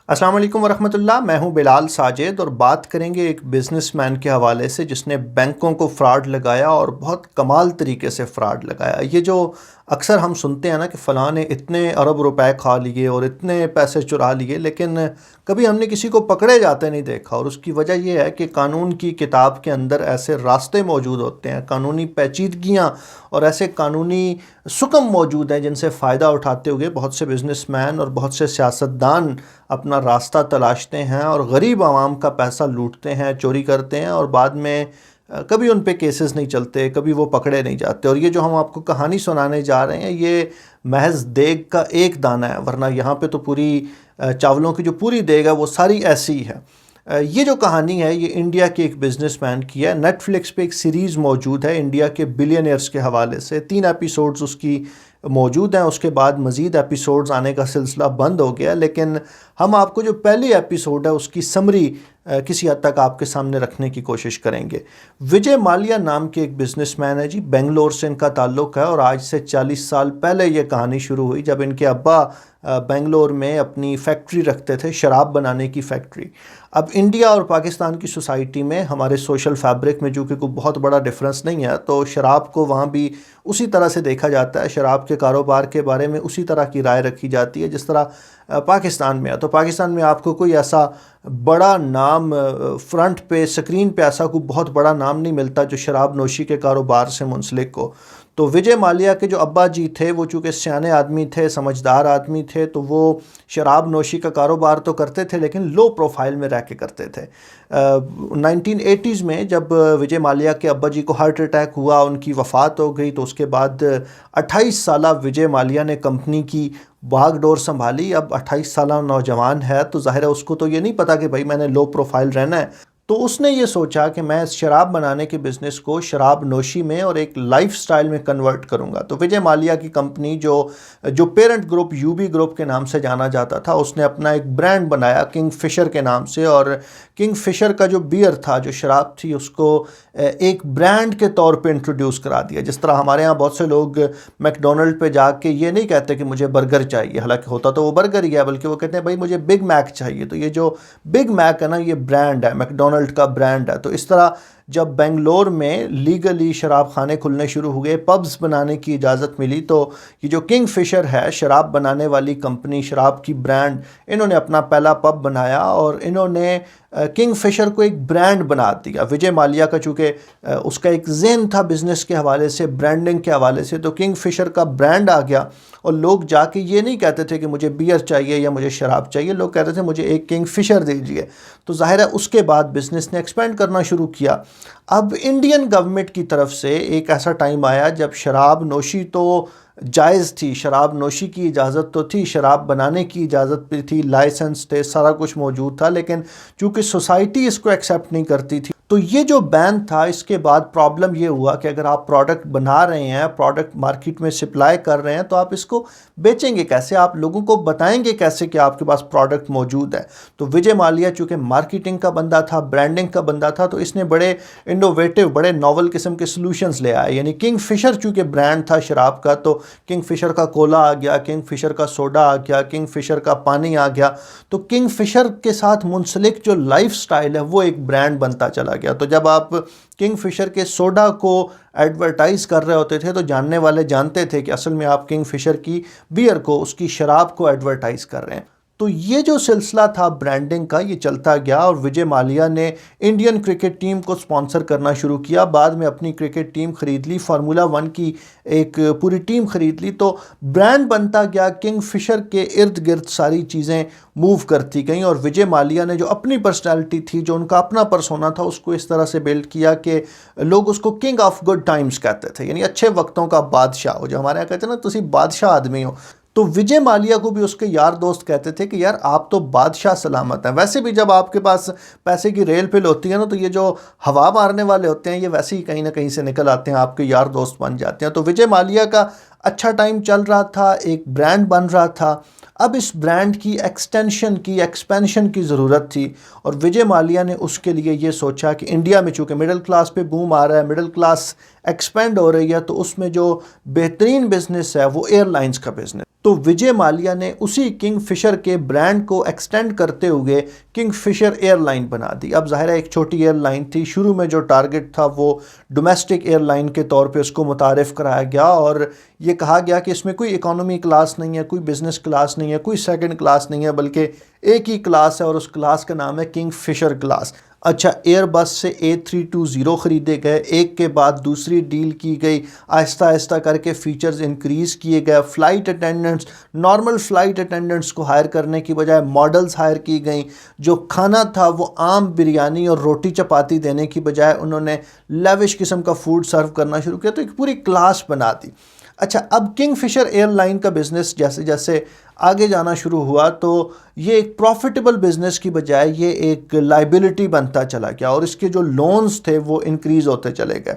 السلام علیکم ورحمۃ اللہ، میں ہوں بلال ساجد اور بات کریں گے ایک بزنس مین کے حوالے سے جس نے بینکوں کو فراڈ لگایا اور بہت کمال طریقے سے فراڈ لگایا۔ یہ جو اکثر ہم سنتے ہیں نا کہ فلاں نے اتنے ارب روپے کھا لیے اور اتنے پیسے چرا لیے، لیکن کبھی ہم نے کسی کو پکڑے جاتے نہیں دیکھا، اور اس کی وجہ یہ ہے کہ قانون کی کتاب کے اندر ایسے راستے موجود ہوتے ہیں، قانونی پیچیدگیاں اور ایسے قانونی سکم موجود ہیں جن سے فائدہ اٹھاتے ہوئے بہت سے بزنس مین اور بہت سے سیاستدان اپنا راستہ تلاشتے ہیں اور غریب عوام کا پیسہ لوٹتے ہیں، چوری کرتے ہیں، اور بعد میں کبھی ان پہ کیسز نہیں چلتے، کبھی وہ پکڑے نہیں جاتے۔ اور یہ جو ہم آپ کو کہانی سنانے جا رہے ہیں یہ محض دیگ کا ایک دانہ ہے، ورنہ یہاں پہ تو پوری چاولوں کی جو پوری دیگ ہے وہ ساری ایسی ہی ہے۔ یہ جو کہانی ہے یہ انڈیا کے ایک بزنس مین کی ہے۔ نیٹ فلکس پہ ایک سیریز موجود ہے انڈیا کے بلینئرز کے حوالے سے، 3 ایپیسوڈز اس کی موجود ہیں، اس کے بعد مزید ایپیسوڈز آنے کا سلسلہ بند ہو گیا، لیکن ہم آپ کو جو پہلی ایپیسوڈ ہے اس کی سمری کسی حد تک آپ کے سامنے رکھنے کی کوشش کریں گے۔ وجے مالیہ نام کے ایک بزنس مین ہے جی، بنگلور سے ان کا تعلق ہے، اور آج سے 40 سال پہلے یہ کہانی شروع ہوئی جب ان کے ابا بنگلور میں اپنی فیکٹری رکھتے تھے، شراب بنانے کی فیکٹری۔ اب انڈیا اور پاکستان کی سوسائٹی میں ہمارے سوشل فیبرک میں جو کہ کوئی بہت بڑا ڈفرنس نہیں ہے، تو شراب کو وہاں بھی اسی طرح سے دیکھا جاتا ہے، شراب کے کاروبار کے بارے میں اسی طرح کی رائے رکھی جاتی ہے جس طرح پاکستان میں ہے۔ تو پاکستان میں آپ کو کوئی ایسا بڑا نام فرنٹ پہ سکرین پہ ایسا کوئی بہت بڑا نام نہیں ملتا جو شراب نوشی کے کاروبار سے منسلک ہو۔ تو وجے مالیہ کے جو ابا جی تھے وہ چونکہ سیانے آدمی تھے، سمجھدار آدمی تھے، تو وہ شراب نوشی کا کاروبار تو کرتے تھے لیکن لو پروفائل میں رہ کے کرتے تھے۔ 1980s میں جب وجے مالیہ کے ابا جی کو ہارٹ اٹیک ہوا، ان کی وفات ہو گئی، تو اس کے بعد 28 سالہ وجے مالیہ نے کمپنی کی باغ ڈور سنبھالی۔ اب 28 سالہ نوجوان ہے تو ظاہر ہے اس کو تو یہ نہیں پتا کہ بھائی میں نے لو پروفائل رہنا ہے، تو اس نے یہ سوچا کہ میں اس شراب بنانے کے بزنس کو شراب نوشی میں اور ایک لائف سٹائل میں کنورٹ کروں گا۔ تو وجے مالیہ کی کمپنی جو parent group U B group کے نام سے جانا جاتا تھا، اس نے اپنا ایک برانڈ بنایا کنگ فشر کے نام سے، اور کنگ فشر کا جو بیئر تھا، جو شراب تھی، اس کو ایک برانڈ کے طور پہ انٹروڈیوس کرا دیا۔ جس طرح ہمارے ہاں بہت سے لوگ میک ڈونلڈ پہ جا کے یہ نہیں کہتے کہ مجھے برگر چاہیے، حالانکہ ہوتا تو وہ برگر ہی ہے، بلکہ وہ کہتے ہیں بھائی مجھے بگ میک چاہیے۔ تو یہ جو بگ میک ہے نا، یہ برانڈ ہے، میک ڈونلڈ کا برانڈ ہے۔ تو اس طرح جب بنگلور میں لیگلی شراب خانے کھلنے شروع ہوئے، پبز بنانے کی اجازت ملی، تو یہ جو کنگ فشر ہے، شراب بنانے والی کمپنی، شراب کی برانڈ، انہوں نے اپنا پہلا پب بنایا اور انہوں نے کنگ فشر کو ایک برانڈ بنا دیا۔ وجے مالیہ کا چونکہ اس کا ایک ذہن تھا بزنس کے حوالے سے، برانڈنگ کے حوالے سے، تو کنگ فشر کا برانڈ آ گیا، اور لوگ جا کے یہ نہیں کہتے تھے کہ مجھے بیئر چاہیے یا مجھے شراب چاہیے، لوگ کہتے تھے مجھے ایک کنگ فشر دیجیے۔ تو ظاہر ہے اس کے بعد بزنس نے ایکسپینڈ کرنا شروع کیا۔ اب انڈین گورنمنٹ کی طرف سے ایک ایسا ٹائم آیا جب شراب نوشی تو جائز تھی، شراب نوشی کی اجازت تو تھی، شراب بنانے کی اجازت بھی تھی، لائسنس تھے، سارا کچھ موجود تھا، لیکن چونکہ سوسائٹی اس کو ایکسیپٹ نہیں کرتی تھی، تو یہ جو بین تھا، اس کے بعد پرابلم یہ ہوا کہ اگر آپ پروڈکٹ بنا رہے ہیں، پروڈکٹ مارکیٹ میں سپلائی کر رہے ہیں، تو آپ اس کو بیچیں گے کیسے، آپ لوگوں کو بتائیں گے کیسے کہ آپ کے پاس پروڈکٹ موجود ہے۔ تو وجے مالیہ چونکہ مارکیٹنگ کا بندہ تھا، برانڈنگ کا بندہ تھا، تو اس نے بڑے انوویٹو، بڑے ناول قسم کے سلوشنز لے آئے۔ یعنی کنگ فشر چونکہ برانڈ تھا شراب کا، تو کنگ فشر کا کولا آ گیا، کنگ فشر کا سوڈا آ گیا، کنگ فشر کا پانی آ گیا، تو کنگ فشر کے ساتھ منسلک جو لائف سٹائل ہے وہ ایک برانڈ بنتا چلا گیا۔ تو جب آپ کنگ فشر کے سوڈا کو ایڈورٹائز کر رہے ہوتے تھے تو جاننے والے جانتے تھے کہ اصل میں آپ کنگ فشر کی بیئر کو، اس کی شراب کو ایڈورٹائز کر رہے ہیں۔ تو یہ جو سلسلہ تھا برانڈنگ کا، یہ چلتا گیا، اور وجے مالیہ نے انڈین کرکٹ ٹیم کو سپانسر کرنا شروع کیا، بعد میں اپنی کرکٹ ٹیم خرید لی، فارمولا 1 کی ایک پوری ٹیم خرید لی، تو برانڈ بنتا گیا، کنگ فشر کے ارد گرد ساری چیزیں موو کرتی گئیں، اور وجے مالیہ نے جو اپنی پرسنالٹی تھی، جو ان کا اپنا پرسونا تھا، اس کو اس طرح سے بلڈ کیا کہ لوگ اس کو کنگ آف گڈ ٹائمز کہتے تھے، یعنی اچھے وقتوں کا بادشاہ ہو، جو ہمارے یہاں کہتے ہیں نا تسی بادشاہ آدمی ہو۔ تو وجے مالیہ کو بھی اس کے یار دوست کہتے تھے کہ یار آپ تو بادشاہ سلامت ہیں۔ ویسے بھی جب آپ کے پاس پیسے کی ریل پل ہوتی ہے نا، تو یہ جو ہوا مارنے والے ہوتے ہیں یہ ویسے ہی کہیں نہ کہیں سے نکل آتے ہیں، آپ کے یار دوست بن جاتے ہیں۔ تو وجے مالیہ کا اچھا ٹائم چل رہا تھا، ایک برانڈ بن رہا تھا، اب اس برانڈ کی ایکسٹینشن کی، ایکسپینشن کی ضرورت تھی، اور وجے مالیہ نے اس کے لیے یہ سوچا کہ انڈیا میں چونکہ مڈل کلاس پہ بوم آ رہا ہے، مڈل کلاس ایکسپینڈ ہو رہی ہے، تو اس میں جو بہترین بزنس ہے وہ ایئر لائنز کا بزنس۔ تو تو وجے مالیہ نے اسی کنگ فشر کے برانڈ کو ایکسٹینڈ کرتے ہوئے کنگ فشر ایئر لائن بنا دی. اب ظاہر ہے ایک چھوٹی ایئر لائن تھی, شروع میں جو ٹارگٹ تھا وہ ڈومیسٹک ایئر لائن کے طور پہ اس کو متعارف کرایا گیا, اور یہ کہا گیا کہ اس میں کوئی اکانومی کلاس نہیں ہے, کوئی بزنس کلاس نہیں ہے, کوئی سیکنڈ کلاس نہیں ہے, بلکہ ایک ہی کلاس ہے اور اس کلاس کا نام ہے کنگ فشر کلاس. اچھا, ایئر بس سے A320 خریدے گئے, ایک کے بعد دوسری ڈیل کی گئی, آہستہ آہستہ کر کے فیچرز انکریز کیے گئے. Flight attendants, normal flight attendants کو ہائر کرنے کی بجائے ماڈلز ہائر کی گئیں. جو کھانا تھا وہ عام بریانی اور روٹی چپاتی دینے کی بجائے انہوں نے لیوش قسم کا فوڈ سرو کرنا شروع کیا, تو ایک پوری کلاس بنا دی. اچھا, اب کنگ فشر ایئر لائن کا بزنس جیسے جیسے آگے جانا شروع ہوا تو یہ ایک پروفیٹیبل بزنس کی بجائے یہ ایک لائبلٹی بنتا چلا گیا, اور اس کے جو لونز تھے وہ انکریز ہوتے چلے گئے.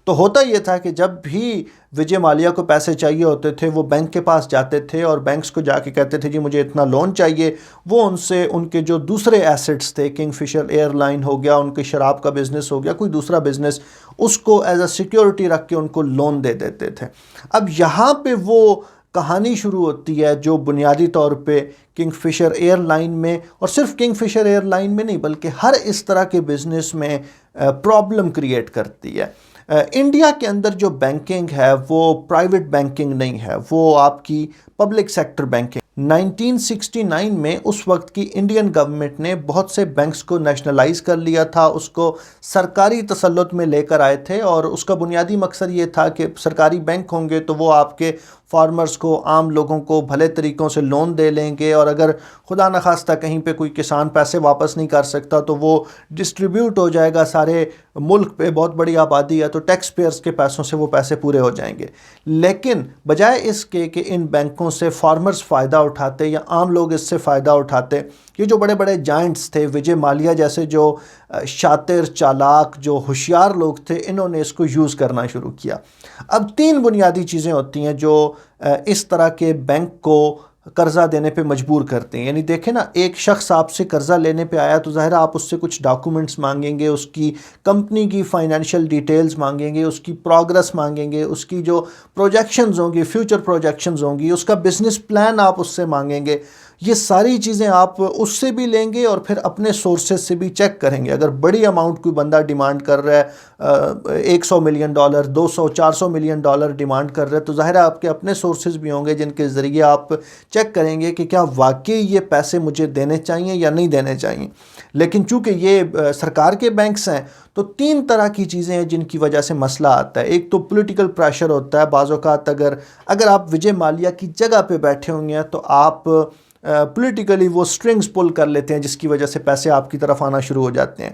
تو ہوتا یہ تھا کہ جب بھی وجے مالیہ کو پیسے چاہیے ہوتے تھے وہ بینک کے پاس جاتے تھے اور بینکس کو جا کے کہتے تھے جی مجھے اتنا لون چاہیے. وہ ان سے ان کے جو دوسرے ایسٹس تھے, کنگ فشر ایئر لائن ہو گیا, ان کے شراب کا بزنس ہو گیا, کوئی دوسرا بزنس, اس کو ایز اے سیکیورٹی رکھ کے ان کو لون دے دیتے تھے. اب یہاں پہ وہ کہانی شروع ہوتی ہے جو بنیادی طور پہ کنگ فشر ایئر لائن میں, اور صرف کنگ فشر ایئر لائن میں نہیں بلکہ ہر اس طرح کے بزنس میں پرابلم کریٹ کرتی ہے. انڈیا کے اندر جو بینکنگ ہے وہ پرائیویٹ بینکنگ نہیں ہے, وہ آپ کی پبلک سیکٹر بینکنگ. 1969 میں اس وقت کی انڈین گورنمنٹ نے بہت سے بینکس کو نیشنلائز کر لیا تھا, اس کو سرکاری تسلط میں لے کر آئے تھے, اور اس کا بنیادی مقصد یہ تھا کہ سرکاری بینک ہوں گے تو وہ آپ کے فارمرز کو, عام لوگوں کو بھلے طریقوں سے لون دے لیں گے, اور اگر خدا نخواستہ کہیں پہ کوئی کسان پیسے واپس نہیں کر سکتا تو وہ ڈسٹریبیوٹ ہو جائے گا سارے ملک پہ, بہت بڑی آبادی ہے تو ٹیکس پیئرز کے پیسوں سے وہ پیسے پورے ہو جائیں گے. لیکن بجائے اس کے کہ ان بینکوں سے فارمرز فائدہ اٹھاتے یا عام لوگ اس سے فائدہ اٹھاتے, یہ جو بڑے بڑے جائنٹس تھے وجے مالیہ جیسے جو شاطر, چالاک, جو ہوشیار لوگ تھے, انہوں نے اس کو یوز کرنا شروع کیا. اب تین بنیادی چیزیں ہوتی ہیں جو اس طرح کے بینک کو قرضہ دینے پہ مجبور کرتے ہیں. یعنی دیکھیں نا, ایک شخص آپ سے قرضہ لینے پہ آیا تو ظاہر آپ اس سے کچھ ڈاکومنٹس مانگیں گے, اس کی کمپنی کی فائنینشیل ڈیٹیلز مانگیں گے, اس کی پروگرس مانگیں گے, اس کی جو پروجیکشنز ہوں گی, فیوچر پروجیکشنز ہوں گی, اس کا بزنس پلان آپ اس سے مانگیں گے. یہ ساری چیزیں آپ اس سے بھی لیں گے اور پھر اپنے سورسز سے بھی چیک کریں گے. اگر بڑی اماؤنٹ کوئی بندہ ڈیمانڈ کر رہا ہے, $100 ملین, 200, 400 ملین ڈالر ڈیمانڈ کر رہا ہے, تو ظاہر ہے آپ کے اپنے سورسز بھی ہوں گے جن کے ذریعے آپ چیک کریں گے کہ کیا واقعی یہ پیسے مجھے دینے چاہیے یا نہیں دینے چاہیے. لیکن چونکہ یہ سرکار کے بینکس ہیں تو تین طرح کی چیزیں ہیں جن کی وجہ سے مسئلہ آتا ہے. ایک تو پولیٹیکل پریشر ہوتا ہے, بعض اوقات اگر آپ وجے مالیہ کی جگہ پہ بیٹھے ہوں گے تو آپ پولیٹیکلی وہ سٹرنگز پل کر لیتے ہیں جس کی وجہ سے پیسے آپ کی طرف آنا شروع ہو جاتے ہیں.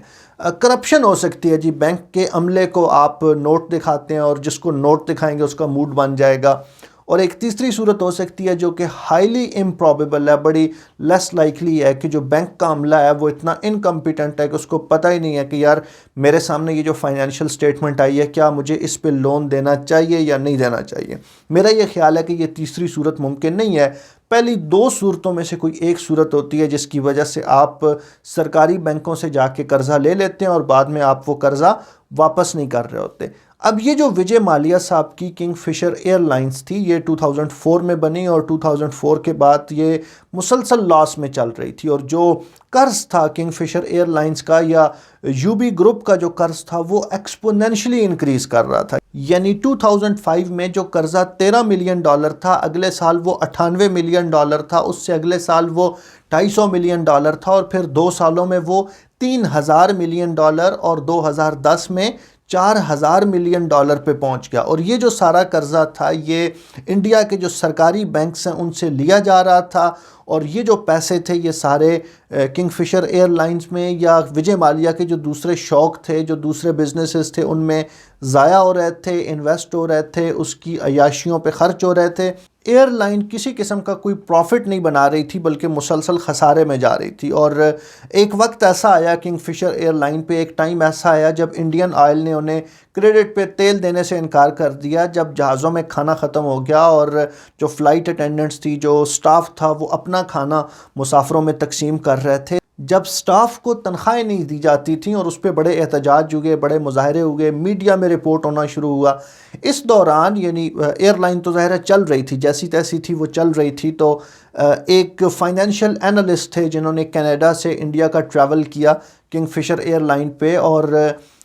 کرپشن ہو سکتی ہے جی, بینک کے عملے کو آپ نوٹ دکھاتے ہیں اور جس کو نوٹ دکھائیں گے اس کا موڈ بن جائے گا. اور ایک تیسری صورت ہو سکتی ہے جو کہ ہائیلی امپروبیبل ہے, بڑی لیس لائکلی ہے, کہ جو بینک کا عملہ ہے وہ اتنا انکمپیٹنٹ ہے کہ اس کو پتہ ہی نہیں ہے کہ یار میرے سامنے یہ جو فائنینشیل سٹیٹمنٹ آئی ہے کیا مجھے اس پہ لون دینا چاہیے یا نہیں دینا چاہیے. میرا یہ خیال ہے کہ یہ تیسری صورت ممکن نہیں ہے. پہلی دو صورتوں میں سے کوئی ایک صورت ہوتی ہے جس کی وجہ سے آپ سرکاری بینکوں سے جا کے قرضہ لے لیتے ہیں اور بعد میں آپ وہ قرضہ واپس نہیں کر رہے ہوتے. اب یہ جو وجے مالیہ صاحب کی کنگ فشر ایئر لائنز تھی یہ 2004 میں بنی, اور 2004 کے بعد یہ مسلسل لاس میں چل رہی تھی, اور جو قرض تھا کنگ فشر ایئر لائنز کا یا یو بی گروپ کا جو قرض تھا وہ ایکسپوننشلی انکریز کر رہا تھا. یعنی 2005 میں جو قرضہ $13 ملین تھا, اگلے سال وہ $98 ملین تھا, اس سے اگلے سال وہ $250 ملین تھا, اور پھر 2 سالوں میں وہ $3000 ملین اور 2010 میں $4000 ملین پہ پہنچ گیا. اور یہ جو سارا قرضہ تھا یہ انڈیا کے جو سرکاری بینکس ہیں ان سے لیا جا رہا تھا, اور یہ جو پیسے تھے یہ سارے کنگ فشر ایئر لائنز میں یا وجے مالیہ کے جو دوسرے شوق تھے, جو دوسرے بزنسز تھے, ان میں ضائع ہو رہے تھے, انویسٹ ہو رہے تھے, اس کی عیاشیوں پہ خرچ ہو رہے تھے. ایئر لائن کسی قسم کا کوئی پروفٹ نہیں بنا رہی تھی بلکہ مسلسل خسارے میں جا رہی تھی. اور ایک وقت ایسا آیا کنگ فشر ایئر لائن پہ, ایک ٹائم ایسا آیا جب انڈین آئل نے انہیں کریڈٹ پہ تیل دینے سے انکار کر دیا, جب جہازوں میں کھانا ختم ہو گیا اور جو فلائٹ اٹینڈنٹس تھی, جو سٹاف تھا, وہ اپنا کھانا مسافروں میں تقسیم کر رہے تھے. جب سٹاف کو تنخواہیں نہیں دی جاتی تھیں اور اس پہ بڑے احتجاج ہوئے، بڑے مظاہرے ہوئے، میڈیا میں رپورٹ ہونا شروع ہوا. اس دوران یعنی ایئر لائن تو ظاہر چل رہی تھی، جیسی تیسی تھی وہ چل رہی تھی. تو ایک فائنینشیل اینالسٹ تھے جنہوں نے کینیڈا سے انڈیا کا ٹریول کیا کنگ فشر ایئر لائن پہ، اور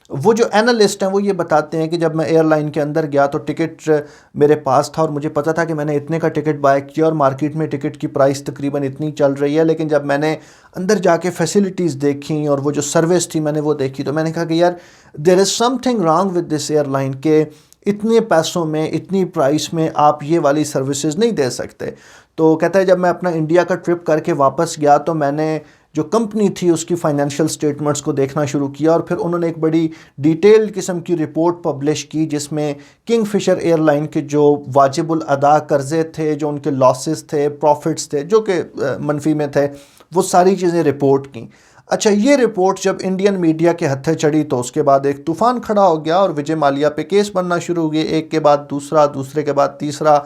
وہ جو اینالسٹ ہیں وہ یہ بتاتے ہیں کہ جب میں ایئر لائن کے اندر گیا تو ٹکٹ میرے پاس تھا اور مجھے پتا تھا کہ میں نے اتنے کا ٹکٹ بائی کیا اور مارکیٹ میں ٹکٹ کی پرائس تقریباً اتنی چل رہی ہے. لیکن جب میں نے اندر جا کے فیسلٹیز دیکھیں اور وہ جو سروس تھی میں نے وہ دیکھی تو میں نے کہا کہ یار there is something wrong with this airline, کہ اتنے پیسوں میں اتنی پرائس میں آپ یہ والی سروسز نہیں دے سکتے. تو کہتا ہے جب میں اپنا انڈیا کا ٹرپ کر کے واپس گیا تو میں نے جو کمپنی تھی اس کی فائنینشیل سٹیٹمنٹس کو دیکھنا شروع کیا، اور پھر انہوں نے ایک بڑی ڈیٹیلڈ قسم کی رپورٹ پبلش کی جس میں کنگ فشر ایئر لائن کے جو واجب الادا قرضے تھے، جو ان کے لاسز تھے، پروفٹس تھے جو کہ منفی میں تھے، وہ ساری چیزیں رپورٹ کیں. اچھا، یہ رپورٹ جب انڈین میڈیا کے ہتھے چڑھی تو اس کے بعد ایک طوفان کھڑا ہو گیا اور وجے مالیہ پہ کیس بننا شروع ہو گئے، ایک کے بعد دوسرا، دوسرے کے بعد تیسرا.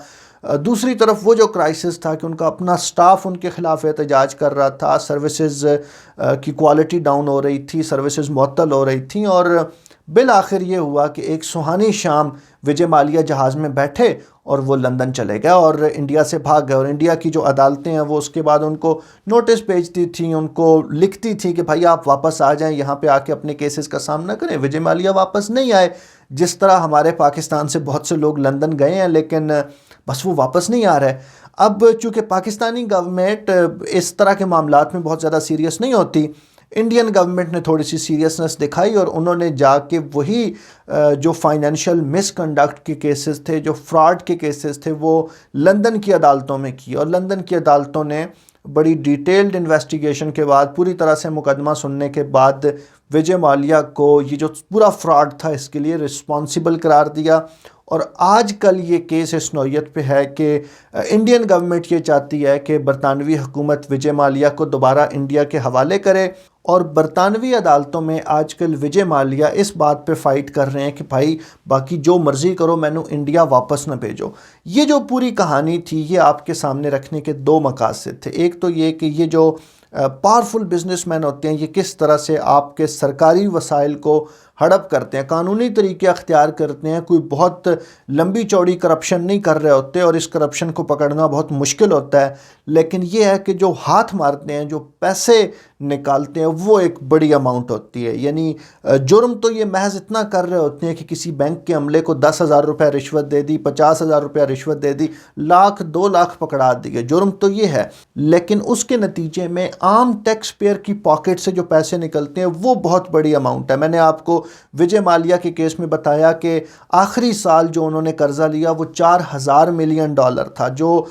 دوسری طرف وہ جو کرائسس تھا کہ ان کا اپنا سٹاف ان کے خلاف احتجاج کر رہا تھا، سروسز کی کوالٹی ڈاؤن ہو رہی تھی، سروسز معطل ہو رہی تھیں، اور بالآخر یہ ہوا کہ ایک سہانی شام وجے مالیہ جہاز میں بیٹھے اور وہ لندن چلے گئے اور انڈیا سے بھاگ گئے. اور انڈیا کی جو عدالتیں ہیں وہ اس کے بعد ان کو نوٹس بھیجتی تھیں، ان کو لکھتی تھی کہ بھائی آپ واپس آ جائیں، یہاں پہ آ کے اپنے کیسز کا سامنا کریں. وجے مالیہ واپس نہیں آئے، جس طرح ہمارے پاکستان سے بہت سے لوگ لندن گئے ہیں لیکن بس وہ واپس نہیں آ رہے. اب چونکہ پاکستانی گورنمنٹ اس طرح کے معاملات میں بہت زیادہ سیریس نہیں ہوتی، انڈین گورنمنٹ نے تھوڑی سی سیریسنس دکھائی اور انہوں نے جا کے وہی جو فائنینشیل مس کنڈکٹ کے کیسز تھے، جو فراڈ کے کیسز تھے، وہ لندن کی عدالتوں میں کی. اور لندن کی عدالتوں نے بڑی ڈیٹیلڈ انویسٹیگیشن کے بعد، پوری طرح سے مقدمہ سننے کے بعد وجے مالیہ کو یہ جو پورا فراڈ تھا اس کے لیے رسپانسبل قرار دیا. اور آج کل یہ کیس اس نوعیت پہ ہے کہ انڈین گورنمنٹ یہ چاہتی ہے کہ برطانوی حکومت وجے مالیہ کو دوبارہ انڈیا کے حوالے کرے، اور برطانوی عدالتوں میں آج کل وجے مالیہ اس بات پہ فائٹ کر رہے ہیں کہ بھائی باقی جو مرضی کرو، میں نے انڈیا واپس نہ بھیجو. یہ جو پوری کہانی تھی یہ آپ کے سامنے رکھنے کے دو مقاصد تھے. ایک تو یہ کہ یہ جو پاورفل بزنس مین ہوتے ہیں یہ کس طرح سے آپ کے سرکاری وسائل کو ہڑپ کرتے ہیں، قانونی طریقے اختیار کرتے ہیں، کوئی بہت لمبی چوڑی کرپشن نہیں کر رہے ہوتے اور اس کرپشن کو پکڑنا بہت مشکل ہوتا ہے. لیکن یہ ہے کہ جو ہاتھ مارتے ہیں، جو پیسے نکالتے ہیں، وہ ایک بڑی اماؤنٹ ہوتی ہے. یعنی جرم تو یہ محض اتنا کر رہے ہوتے ہیں کہ کسی بینک کے عملے کو 10,000 روپے رشوت دے دی، 50,000 روپے رشوت دے دی، لاکھ 2 لاکھ پکڑا دیے. جرم تو یہ ہے، لیکن اس کے نتیجے میں عام ٹیکس پیئر کی پاکٹ سے جو پیسے نکلتے ہیں وہ بہت بڑی اماؤنٹ ہے. میں نے آپ کو وجے مالیہ کے کیس میں بتایا کہ آخری سال جو انہوں نے قرضہ لیا وہ $4,000 ملین تھا. جو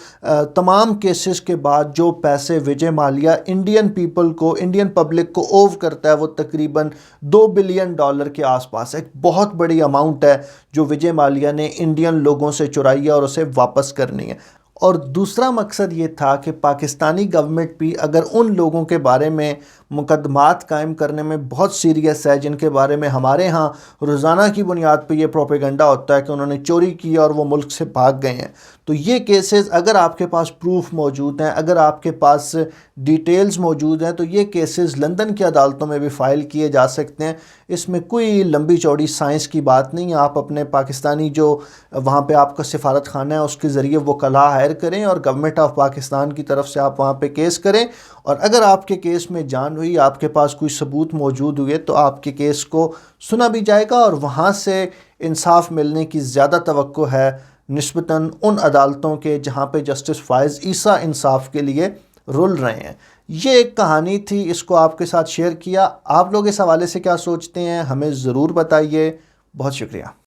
تمام کیسز کے بعد جو پیسے وجے مالیہ انڈین پیپل کو، انڈین پبلک کو اوو کرتا ہے وہ تقریباً $2 بلین کے آس پاس. ایک بہت بڑی اماؤنٹ ہے جو وجے مالیہ نے انڈین لوگوں سے چرائی ہے اور اسے واپس کرنی ہے. اور دوسرا مقصد یہ تھا کہ پاکستانی گورنمنٹ بھی اگر ان لوگوں کے بارے میں مقدمات قائم کرنے میں بہت سیریس ہے جن کے بارے میں ہمارے ہاں روزانہ کی بنیاد پہ یہ پروپیگنڈا ہوتا ہے کہ انہوں نے چوری کی اور وہ ملک سے بھاگ گئے ہیں، تو یہ کیسز اگر آپ کے پاس پروف موجود ہیں، اگر آپ کے پاس ڈیٹیلز موجود ہیں، تو یہ کیسز لندن کی عدالتوں میں بھی فائل کیے جا سکتے ہیں. اس میں کوئی لمبی چوڑی سائنس کی بات نہیں ہے. آپ اپنے پاکستانی جو وہاں پہ آپ کا سفارت خانہ ہے اس کے ذریعے وکلاء ہائر کریں اور گورنمنٹ آف پاکستان کی طرف سے آپ وہاں پہ کیس کریں، اور اگر آپ کے کیس میں جان ہوئی، آپ کے پاس کوئی ثبوت موجود ہوئے تو آپ کے کیس کو سنا بھی جائے گا اور وہاں سے انصاف ملنے کی زیادہ توقع ہے نسبتاً ان عدالتوں کے جہاں پہ جسٹس فائز عیسیٰ انصاف کے لیے رول رہے ہیں. یہ ایک کہانی تھی، اس کو آپ کے ساتھ شیئر کیا. آپ لوگ اس حوالے سے کیا سوچتے ہیں ہمیں ضرور بتائیے. بہت شکریہ.